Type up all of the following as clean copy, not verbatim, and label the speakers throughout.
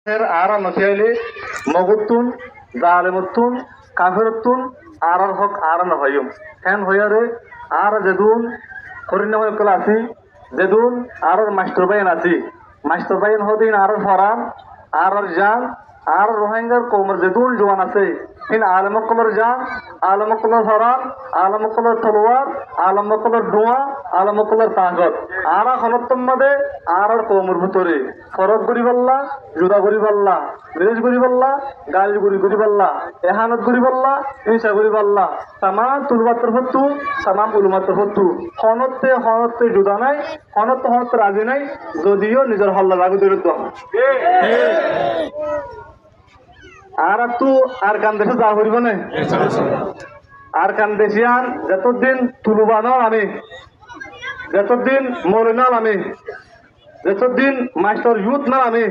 Speaker 1: আরা নথিয়াইলে মগুতুন জালেমতুন কাফিরতুন আরার হক আরা নহয়ুম fan হইয়ারে আর যেদুন হরিণ হয়কল আছি যেদুন আরার master বাইন আছি মাস্টার বাইন হদিন আরার ফরান আরার জান আর রোহিঙ্গার কৌমর যেদুন জওয়ান আছে হিন আলমকলর জান আলমকলর ফরান আলমকলর তলোয়ার আলমকলর ডোয়া আলমকলর তাগত আরা হনত্তম মধ্যে আরার কৌমর ভিতরে ফরক করি পাল্লা জুদা করি পাল্লা মেরেজ করি পাল্লা গালি করি পাল্লা এহানত করি পাল্লা হিংসা করি পাল্লা তামাম তুলবাত্তর হত্তু তামাম উলুমাত্তর হত্তু হনত্তে জুদা নাই হনত্তে রাজি নাই যদিও নিজের হল্লা লাগু দূরত্ব আর তু আর কান দেশে যা করিব না আর কান দেশিয়ান যতদিন তুলুবানল আমি যতদিন মরিনাল আমি যতদিন মাস্টার ইউথ না আমি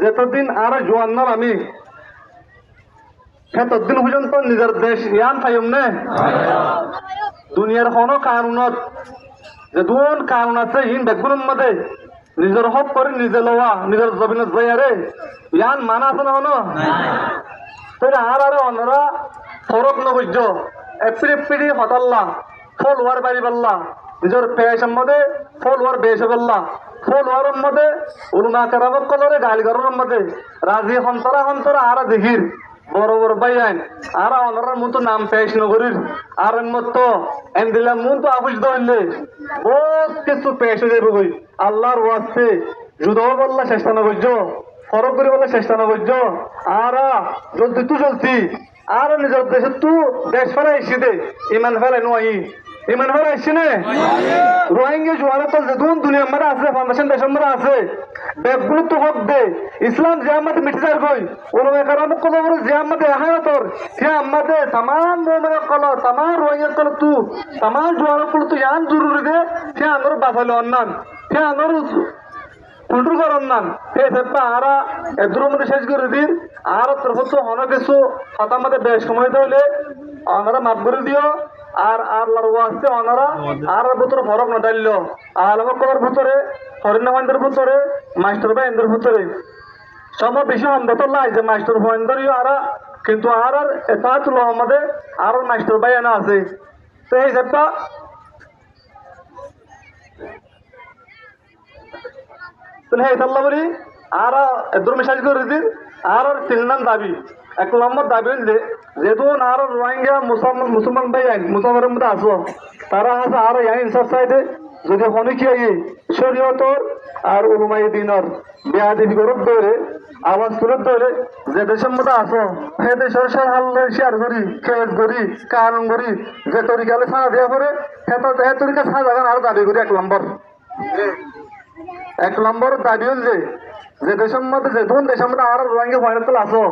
Speaker 1: যতদিন আর জোয়ান না আমি ততদিন পর্যন্ত নিজের দেশ ইয়ান থাইম নে দুনিয়ার কোনো কানুনত যেদুন কানুন আছে ইন বেগুনের মধ্যে নিজের হক করে নিজে লওয়া নিজের জমিনের জয়ারে ইয়ান মানা আছে না হনো তোর আর অনরা ফরক নবজ্য এপ্রিপিডি হতাল্লা ফল ওয়ার বাড়ি পাল্লা নিজের পেশের মধ্যে ফল ওয়ার বেশে পাল্লা ফল ওয়ারের মধ্যে উলুমা কেরাবক কলরে গালি গরমের মধ্যে রাজি হন্তরা আর দেখির বড় বড় বাইন আর অনরার মতো নাম পেশ নগরীর আর মতো এন্দিলা মন তো আবুজ দইলে বহুত কিছু পেশ হয়ে যাবে বই আল্লাহর ওয়াস্তে জুদাও বললা চেষ্টা না করছো ফরক করে বললা চেষ্টা না করছো আর জলদি তু চলছি আর নিজের দেশে তু দেশ ফেলে এসে দে ইমান ফেলে নয় ইমান ফেলে এসে নে রোহিঙ্গা জোয়ারে তো যেদুন দুনিয়ার মধ্যে আছে ফাউন্ডেশন দেশের মধ্যে আছে ব্যাগগুলো তো হক দে ইসলাম যে আমাদের মিটে যার গই ওলমে কারাম কল করে যে আমাদের হায় তোর সে আমাদের तमाम মোমের কল तमाम রোহিঙ্গা কল তু तमाम জোয়ারে কল তু ইয়ান জরুরি দে সে আনর বাসালে অন্নান সে আনর কুন্ট্রোল করার নাম হে সেপা আরা এদুর মধ্যে শেষ করে দিন আর তরফ তো অনেক কিছু হাতার মধ্যে বেশ সময় হইলে ওনারা মাফ করে দিও আর আল্লাহর ওয়াস্তে ওনারা আর ভিতরে ফরক না ডাইল আলমকলের ভিতরে হরিণামানদের ভিতরে মাস্টার বাইনদের ভিতরে সম বেশি আমদাতল্লাহ যে মাস্টার বাইনদেরই আরা কিন্তু আর এতাতুল আমাদের আর মাস্টার বাইনা আছে তো এই সেপা বলি আর এদুর মেসাজ করে দিন আর তিন নাম দাবি এক নম্বর দাবি হইলে যেদুন আর রোহিঙ্গা মুসলমান ভাই মুসলমানের মধ্যে আসবো তারা আছে আর ইনসাফ সাইডে যদি হনিকি শরীয়তর আর উলুমাই দিনর বেয়াদি গরব ধরে আওয়াজ তুলে ধরে যে দেশের মধ্যে আসো সে দেশের হাল শেয়ার করি খেজ করি কানুন করি যে তরিকালে ছাড়া দেওয়া পরে সে তরিকা ছাড়া যাবেন আর দাবি করি এক নম্বর দাবি হল যে দেশের মধ্যে যেদুন দেশের মধ্যে আর রোহিঙ্গা ভয়নতল আসো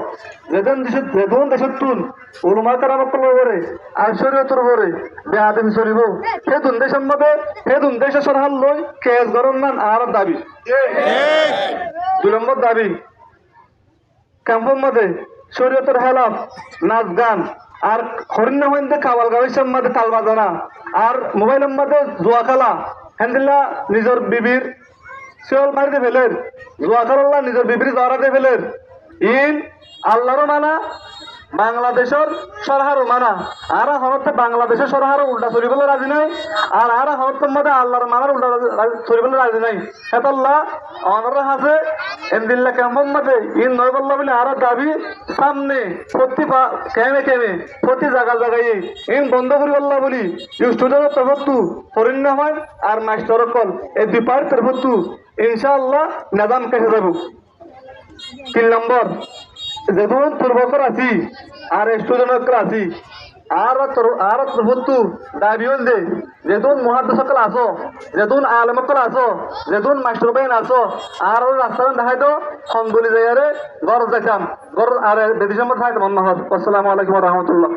Speaker 1: যেদুন দেশের তুল উলুমা কারামতল করে আর শরীয়তর করে বেআদবি চলিব সেদুন দেশের মধ্যে সেদুন দেশের সরহাল লই কেস গরম মান আর দাবি 2 নম্বর দাবি ক্যাম্পের মধ্যে শরীয়তর হেলাফ নাচ গান আর হরিণ হইন্দে কাওয়াল গাওয়াইসের মধ্যে তাল বাজানা আর মোবাইলের মধ্যে জুয়া খেলা হ্যান্ডিল্লা নিজের বিবির শিওল মারিতে ফেলের জুয়া খেলা নিজের বিবির জড়াতে ফেলের ইন আল্লাহরও মানা বাংলাদেশের সরহারও মানা আর হরতে বাংলাদেশের সরহারও উল্টা চলিবলৈ রাজি নাই আর হরতের মধ্যে আল্লাহর মানার উল্টা চলিবলৈ রাজি নাই হেতাল্লাহ অনর হাসে এমদিল্লা ক্যাম্পের মধ্যে ইন নয় বললা বলে আর দাবি সামনে প্রতি কেমে প্রতি জায়গায় ইন বন্ধ করি বললা বলি স্টুডেন্টের তরফতু হরিণ হয় আর মাস্টারের কল এই দুপার তরফতু ইনশাআল্লাহ নাজাম কেটে যাব 3 নম্বর যেদুন পূর্বকর আছি আর স্টুডেন্টকর আছি আর তরফতু দাবি হল যেদুন মহাদেশকল আসো যেদুন আলমকল আসো যেদুন মাস্টার বাইন আসো আর রাস্তা দেখাই তো সম্বলি যাইয়ারে গরজ দেখাম গরজ আর বেদিসম্মত থাকতে মনে হয়। আসসালামু আলাইকুম ওয়া রাহমাতুল্লাহ।